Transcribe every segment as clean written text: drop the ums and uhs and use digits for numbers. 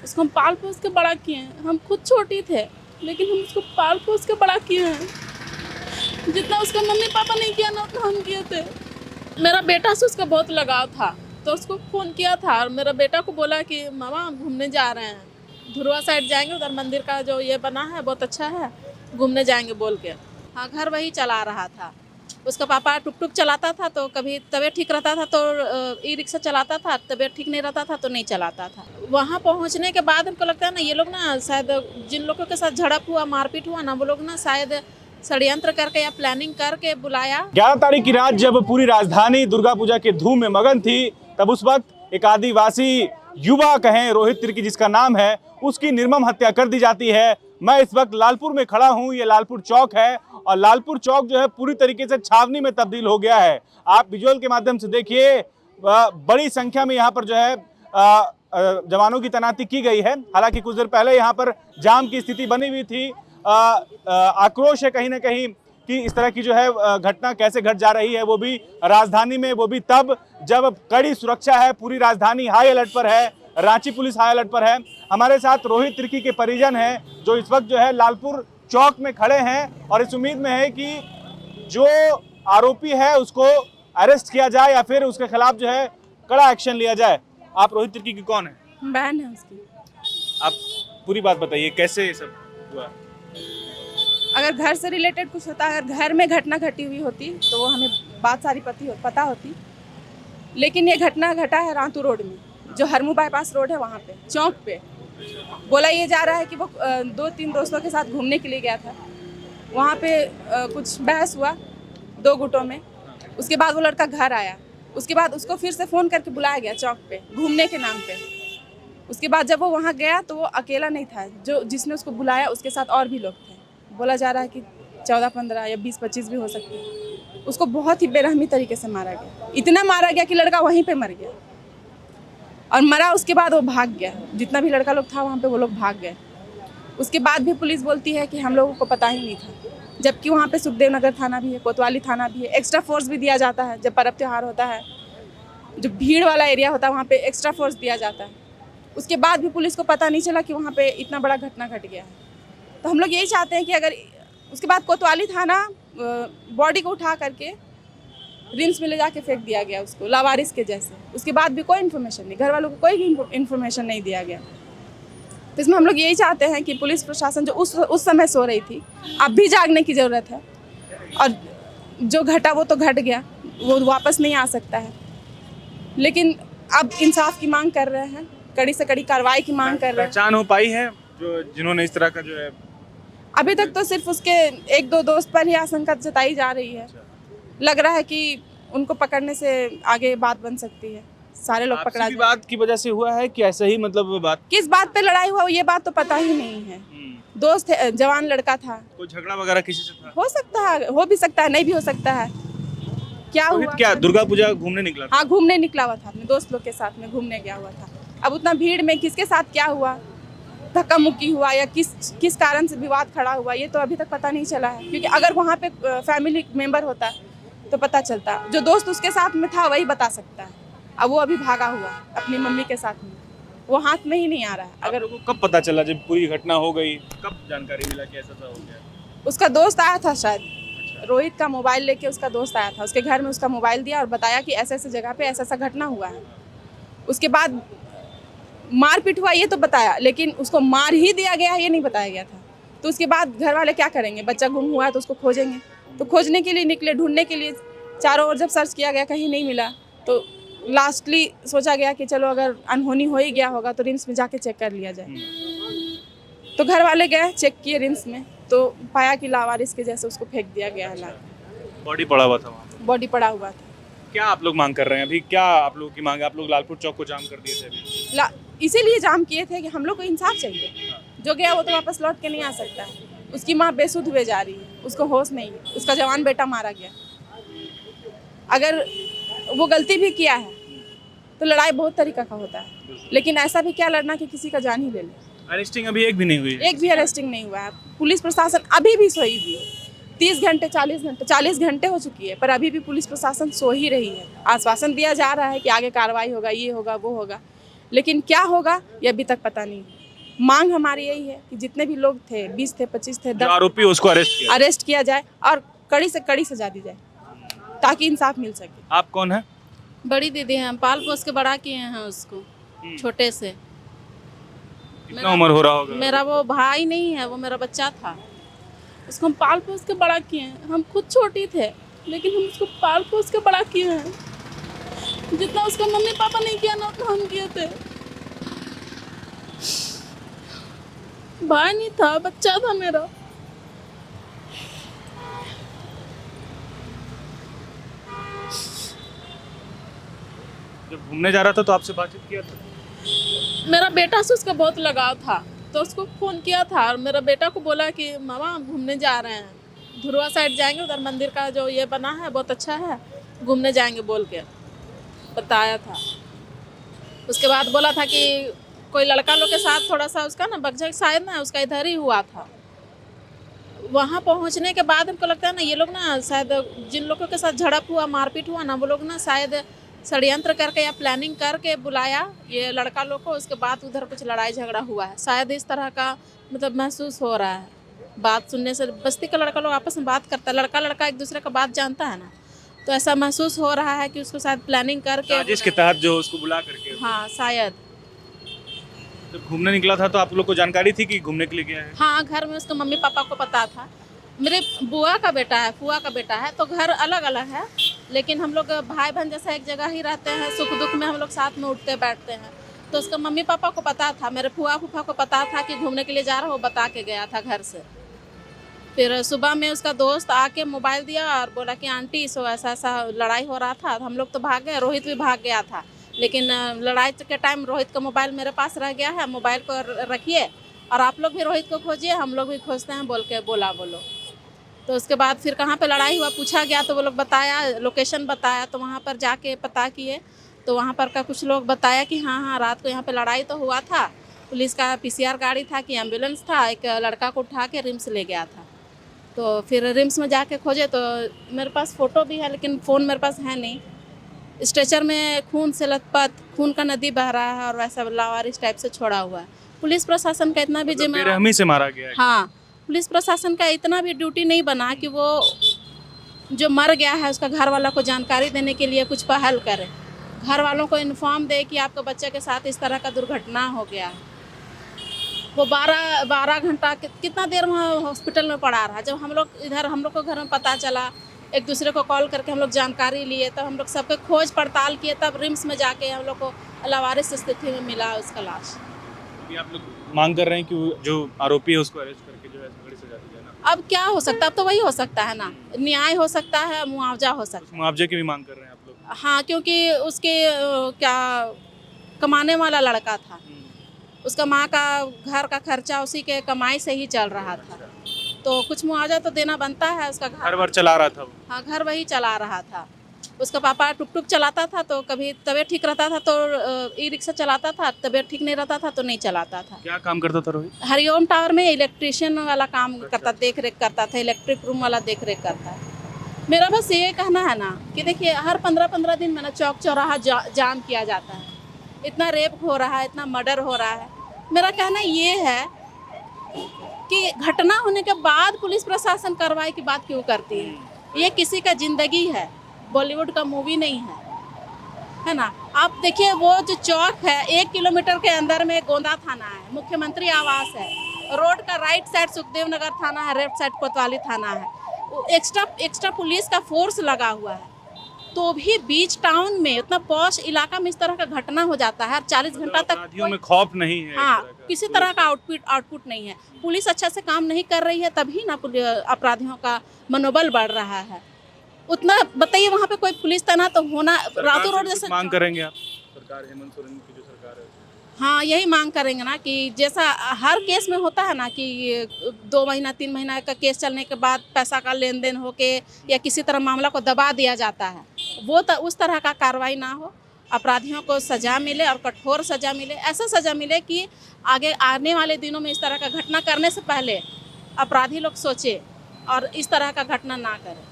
उसको हम पाल पोस के बड़ा किए हैं। हम खुद छोटी थे लेकिन हम उसको पाल पोस के बड़ा किए हैं। जितना उसका मम्मी पापा नहीं किया ना उतना हम किए थे। मेरा बेटा से उसका बहुत लगाव था तो उसको फ़ोन किया था और मेरा बेटा को बोला कि मामा घूमने जा रहे हैं, धुरवा साइड जाएंगे, उधर मंदिर का जो ये बना है बहुत अच्छा है, घूमने जाएंगे बोल के। हाँ, घर वही चला रहा था। उसका पापा टुक टुक चलाता था तो कभी तबीयत ठीक रहता था तो ई रिक्शा चलाता था, तबीयत ठीक नहीं रहता था तो नहीं चलाता था। वहाँ पहुँचने के बाद हमको लगता है ना ये लोग ना शायद जिन लोगों के साथ झड़प हुआ, मारपीट हुआ ना, वो लोग ना शायद षड्यंत्र करके या प्लानिंग करके बुलाया। 11 तारीख की रात जब पूरी राजधानी दुर्गा पूजा के धूम में मगन थी, तब उस वक्त एक आदिवासी युवा कहें रोहित तिर्की जिसका नाम है, उसकी निर्मम हत्या कर दी जाती है। मैं इस वक्त लालपुर में खड़ा हूं, ये लालपुर चौक है और लालपुर चौक जो है पूरी तरीके से छावनी में तब्दील हो गया है। आप विजुअल के माध्यम से देखिए, बड़ी संख्या में यहाँ पर जो है जवानों की तैनाती की गई है। हालांकि कुछ देर पहले यहाँ पर जाम की स्थिति बनी हुई थी। आक्रोश है कहीं ना कहीं कि इस तरह की जो है घटना कैसे घट जा रही है, वो भी राजधानी में, वो भी तब जब कड़ी सुरक्षा है, पूरी राजधानी हाई अलर्ट पर है, रांची पुलिस हाई अलर्ट पर है। हमारे साथ रोहित तिर्की के परिजन हैं जो इस वक्त जो है लालपुर चौक में खड़े हैं और इस उम्मीद में है कि जो आरोपी है उसको अरेस्ट किया जाए या फिर उसके खिलाफ जो है कड़ा एक्शन लिया जाए। आप रोहित तिर्की की कौन है? बहन है उसकी। आप पूरी बात बताइए, कैसे ये सब हुआ? अगर घर से रिलेटेड कुछ होता, अगर घर में घटना घटी हुई होती तो हमें बात सारी पता होती, लेकिन ये घटना घटा है रांतू रोड में, जो हरमू बाईपास रोड है, वहाँ पे चौक पे। बोला ये जा रहा है कि वो 2-3 दोस्तों के साथ घूमने के लिए गया था। वहाँ पे कुछ बहस हुआ 2 गुटों में। उसके बाद वो लड़का घर आया, उसके बाद उसको फिर से फ़ोन करके बुलाया गया चौक पे घूमने के नाम पे। उसके बाद जब वो वहाँ गया तो वो अकेला नहीं था, जो जिसने उसको बुलाया उसके साथ और भी लोग थे। बोला जा रहा है कि 14-15 या 20-25 भी हो सकते हैं। उसको बहुत ही बेरहमी तरीके से मारा गया, इतना मारा गया कि लड़का वहीं पे मर गया और मरा। उसके बाद वो भाग गया, जितना भी लड़का लोग था वहाँ पे वो लोग भाग गए। उसके बाद भी पुलिस बोलती है कि हम लोगों को पता ही नहीं था, जबकि वहाँ पे सुखदेव नगर थाना भी है, कोतवाली थाना भी है। एक्स्ट्रा फोर्स भी दिया जाता है जब पर्व त्योहार होता है, जो भीड़ वाला एरिया होता है वहाँ पे एक्स्ट्रा फोर्स दिया जाता है। उसके बाद भी पुलिस को पता नहीं चला कि वहाँ पे इतना बड़ा घटना घट गया है। तो हम लोग यही चाहते हैं कि अगर उसके बाद कोतवाली थाना बॉडी को उठा करके रिम्स में ले जाके फेंक दिया गया उसको लावारिस के जैसे, उसके बाद भी कोई इन्फॉर्मेशन नहीं, घर वालों को कोई इन्फॉर्मेशन नहीं दिया गया। तो इसमें हम लोग यही चाहते हैं कि पुलिस प्रशासन जो उस समय सो रही थी, अब भी जागने की ज़रूरत है। और जो घटा वो तो घट गया, वो वापस नहीं आ सकता है, लेकिन अब इंसाफ की मांग कर रहे हैं, कड़ी से कड़ी कार्रवाई की मांग कर रहे हैं। पहचान हो पाई है जो जिन्होंने इस तरह का जो है? अभी तक तो सिर्फ उसके 1-2 दोस्त पर ही आशंका जताई जा रही है। लग रहा है कि उनको पकड़ने से आगे बात बन सकती है, सारे लोग पकड़ा जाए। बात की वजह से हुआ है कि ऐसे ही मतलब बात? किस बात पे लड़ाई हुआ ये बात तो पता ही नहीं है। दोस्त है, जवान लड़का था, कोई झगड़ा वगैरह किसी से था? हो सकता है, हो भी सकता है, नहीं भी हो सकता है। क्या हुआ? क्या दुर्गा पूजा घूमने निकला था? हाँ, घूमने निकला हुआ था, अपने दोस्त लोग के साथ में घूमने गया हुआ था। अब उतना भीड़ में किसके साथ क्या हुआ, धक्का मुक्की हुआ या किस कारण से विवाद खड़ा हुआ, ये तो अभी तक पता नहीं चला है। क्योंकि अगर वहाँ पे फैमिली मेंबर होता तो पता चलता, जो दोस्त उसके साथ में था वही बता सकता है। अब वो अभी भागा हुआ अपनी मम्मी के साथ में, वो हाथ में ही नहीं आ रहा है। अगर कब पता चला जब पूरी घटना हो गई, कब जानकारी मिला कि ऐसा हो गया? उसका दोस्त आया था शायद, रोहित का मोबाइल लेके उसका दोस्त आया था, उसके घर में उसका मोबाइल दिया और बताया कि ऐसे ऐसे जगह पे ऐसा ऐसा घटना हुआ है। उसके बाद मारपीट हुआ ये तो बताया, लेकिन उसको मार ही दिया गया ये नहीं बताया गया था। तो उसके बाद घर वाले क्या करेंगे, बच्चा गुम हुआ है तो उसको खोजेंगे। तो खोजने के लिए निकले, ढूंढने के लिए चारों ओर जब सर्च किया गया कहीं नहीं मिला, तो लास्टली सोचा गया कि चलो अगर अनहोनी हो ही गया होगा तो रिम्स में जाके चेक कर लिया जाए। तो घर वाले गए, चेक किए रिम्स में, तो पाया कि लावारिस के जैसे उसको फेंक दिया गया है। बॉडी पड़ा हुआ था वहाँ? बॉडी पड़ा हुआ था। क्या आप लोग मांग कर रहे हैं अभी? क्या आप लोगों की मांग है? आप लोग लालपुर चौक को जाम कर दिए थे अभी? इसीलिए जाम किए थे कि हम लोग को इंसाफ चाहिए। जो गया वो तो वापस लौट के नहीं आ सकता है। उसकी माँ बेसुध हुए जा रही है, उसको होश नहीं है, उसका जवान बेटा मारा गया। अगर वो गलती भी किया है तो लड़ाई बहुत तरीका का होता है, लेकिन ऐसा भी क्या लड़ना कि किसी का जान ही ले ले। अरेस्टिंग अभी एक भी नहीं हुई? एक भी अरेस्टिंग नहीं हुआ है। पुलिस प्रशासन अभी भी सोई हुई है। 30 घंटे 40 घंटे हो चुकी है, पर अभी भी पुलिस प्रशासन सो ही रही है। आश्वासन दिया जा रहा है कि आगे कार्रवाई होगा, ये होगा, वो होगा, लेकिन क्या होगा ये अभी तक पता नहीं। मांग हमारी यही है कि जितने भी लोग थे, 20 थे, 25 थे, जो आरोपी है उसको अरेस्ट किया जाए और कड़ी से कड़ी सजा दी जाए ताकि इंसाफ मिल सके। आप कौन है? बड़ी दीदी हैं, पाल पोस के बड़ा किए हैं उसको छोटे से। कितना उम्र हो रहा होगा? मेरा वो भाई नहीं है, वो मेरा बच्चा था। उसको हम पाल पोस के बड़ा किए हैं। हम खुद छोटी थे लेकिन हम उसको पाल पोस के बड़ा किए हैं। जितना उसका मम्मी पापा नहीं किया ना उतना हम किए थे। भाई नहीं था, बच्चा था मेरा। जब घूमने जा रहा था तो आपसे बातचीत किया था? मेरा बेटा से उसका बहुत लगाव था तो उसको फ़ोन किया था और मेरा बेटा को बोला कि मामा हम घूमने जा रहे हैं, धुरवा साइड जाएंगे, उधर मंदिर का जो ये बना है बहुत अच्छा है, घूमने जाएंगे बोल के बताया था। उसके बाद बोला था कि कोई लड़का लोग के साथ थोड़ा सा उसका ना बकझक शायद ना उसका इधर ही हुआ था। वहाँ पहुँचने के बाद हमको लगता है ना ये लोग ना शायद जिन लोगों के साथ झड़प हुआ, मारपीट हुआ ना, वो लोग ना शायद षड्यंत्र करके या प्लानिंग करके बुलाया ये लड़का लोग को। उसके बाद उधर कुछ लड़ाई झगड़ा हुआ है, शायद इस तरह का मतलब महसूस हो रहा है। बात सुनने से बस्ती का लड़का लोग आपस में बात करता है, लड़का लड़का एक दूसरे का बात जानता है ना, तो ऐसा महसूस हो रहा है कि उसको शायद प्लानिंग करके जिसके तहत जो उसको बुला करके। हाँ शायद। जब घूमने निकला था तो आप लोग को जानकारी थी कि घूमने के लिए गया है? हाँ घर में उसके मम्मी पापा को पता था। मेरे बुआ का बेटा है, फुआ का बेटा है, तो घर अलग अलग है लेकिन हम लोग भाई बहन जैसा एक जगह ही रहते हैं। सुख दुख में हम लोग साथ में उठते बैठते हैं। तो उसका मम्मी पापा को पता था, मेरे फुआ फूफा को पता था कि घूमने के लिए जा रहा हो, बता के गया था घर से। फिर सुबह में उसका दोस्त आके मोबाइल दिया और बोला कि आंटी सो ऐसा ऐसा लड़ाई हो रहा था। हम लोग तो भाग गए, रोहित भी भाग गया था लेकिन लड़ाई के टाइम रोहित का मोबाइल मेरे पास रह गया है, मोबाइल को रखिए और आप लोग भी रोहित को खोजिए, हम लोग भी खोजते हैं बोल के बोलो। तो उसके बाद फिर कहाँ पे लड़ाई हुआ पूछा गया तो वो लोग बताया, लोकेशन बताया, तो वहाँ पर जाके पता किए तो वहाँ पर का कुछ लोग बताया कि हाँ रात को यहाँ पे लड़ाई तो हुआ था। पुलिस का PCR गाड़ी था कि एम्बुलेंस था, एक लड़का को उठा के रिम्स ले गया था। तो फिर रिम्स में जाके खोजे तो मेरे पास फ़ोटो भी है लेकिन फ़ोन मेरे पास है नहीं। स्ट्रेचर में खून से लथपथ, खून का नदी बह रहा है और वैसा लावारिस टाइप से छोड़ा हुआ है। पुलिस प्रशासन का इतना भी बेरहमी से मारा गया है? हाँ, पुलिस प्रशासन का इतना भी ड्यूटी नहीं बना कि वो जो मर गया है उसका घर वालों को जानकारी देने के लिए कुछ पहल करे, घर वालों को इन्फॉर्म दे कि आपके बच्चे के साथ इस तरह का दुर्घटना हो गया है। वो 12 घंटा कितना देर वहाँ हॉस्पिटल में पड़ा रहा। जब हम लोग इधर हम लोग को घर में पता चला, एक दूसरे को कॉल करके हम लोग जानकारी लिए, तब हम लोग सबके खोज पड़ताल किए, तब रिम्स में जाके हम लोग को लावारिस स्थिति में मिला उसका लाश। अभी आप लोग मांग कर रहे हैं कि जो आरोपी है उसको अरेस्ट करके जो है कड़ी सजा दी जाए ना? अब क्या हो सकता है, अब तो वही हो सकता है ना, न्याय हो सकता है, मुआवजा हो सकता है। मुआवजे की भी मांग कर रहे हैं आप लोग? हाँ, क्योंकि उसके क्या कमाने वाला लड़का था, उसका माँ का घर का खर्चा उसी के कमाई से ही चल रहा था, तो कुछ मुआवजा तो देना बनता है। उसका घर वर चला रहा था वो? हाँ, घर वही चला रहा था। उसका पापा टुक टुक चलाता था, तो कभी तबीयत ठीक रहता था तो ई-रिक्शा चलाता था, तबीयत ठीक नहीं रहता था तो नहीं चलाता था। क्या काम करता था रोहित? हरिओम टावर में इलेक्ट्रिशियन वाला काम करता, देख रेख करता था, इलेक्ट्रिक रूम वाला देख रेख करता है। मेरा बस ये कहना है ना कि देखिए हर 15-15 दिन में ना चौक चौराहा जाम किया जाता है, इतना रेप हो रहा है, इतना मर्डर हो रहा है। मेरा कहना ये है कि घटना होने के बाद पुलिस प्रशासन कार्रवाई की बात क्यों करती है? ये किसी का जिंदगी है, बॉलीवुड का मूवी नहीं है ना। आप देखिए वो जो चौक है 1 किलोमीटर के अंदर में गोंदा थाना है, मुख्यमंत्री आवास है, रोड का राइट साइड सुखदेव नगर थाना है, लेफ्ट साइड कोतवाली थाना है, एक्स्ट्रा पुलिस का फोर्स लगा हुआ है, तो भी बीच टाउन में इतना पॉश इलाका में इस तरह का घटना हो जाता है। 40 घंटा तक अपराधियों में खौफ नहीं है? हाँ, किसी तरह का आउटपुट नहीं है। पुलिस अच्छा से काम नहीं कर रही है, तभी ना अपराधियों का मनोबल बढ़ रहा है। उतना बताइए वहाँ पे कोई पुलिस तैनात तो होना, रातों रोड जैसे मांग करेंगे आप? सरकार हेमंत सोरेन की जो सरकार है, हाँ यही मांग करेंगे ना कि जैसा हर केस में होता है ना कि 2 महीना 3 महीना का केस चलने के बाद पैसा का लेन देन होके या किसी तरह मामला को दबा दिया जाता है, वो तो उस तरह का कार्रवाई ना हो, अपराधियों को सज़ा मिले और कठोर सज़ा मिले। ऐसा सज़ा मिले कि आगे आने वाले दिनों में इस तरह का घटना करने से पहले अपराधी लोग सोचे और इस तरह का घटना ना करें।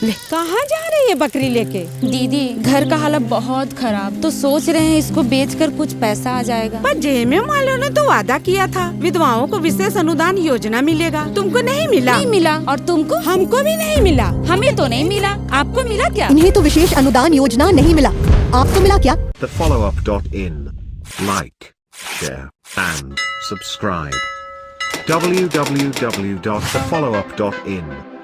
कहाँ जा रही है बकरी लेके? दीदी घर का हालत बहुत खराब, तो सोच रहे हैं इसको बेचकर कुछ पैसा आ जाएगा। पर जेएमएम वालों ने तो वादा किया था विधवाओं को विशेष अनुदान योजना मिलेगा, तुमको नहीं मिला? नहीं मिला। और तुमको? हमको भी नहीं मिला। हमें तो नहीं मिला, आपको मिला क्या? इन्हें तो विशेष अनुदान योजना नहीं मिला, आपको मिला क्या? thefollowup.in. Like, share, and subscribe. www.thefollowup.in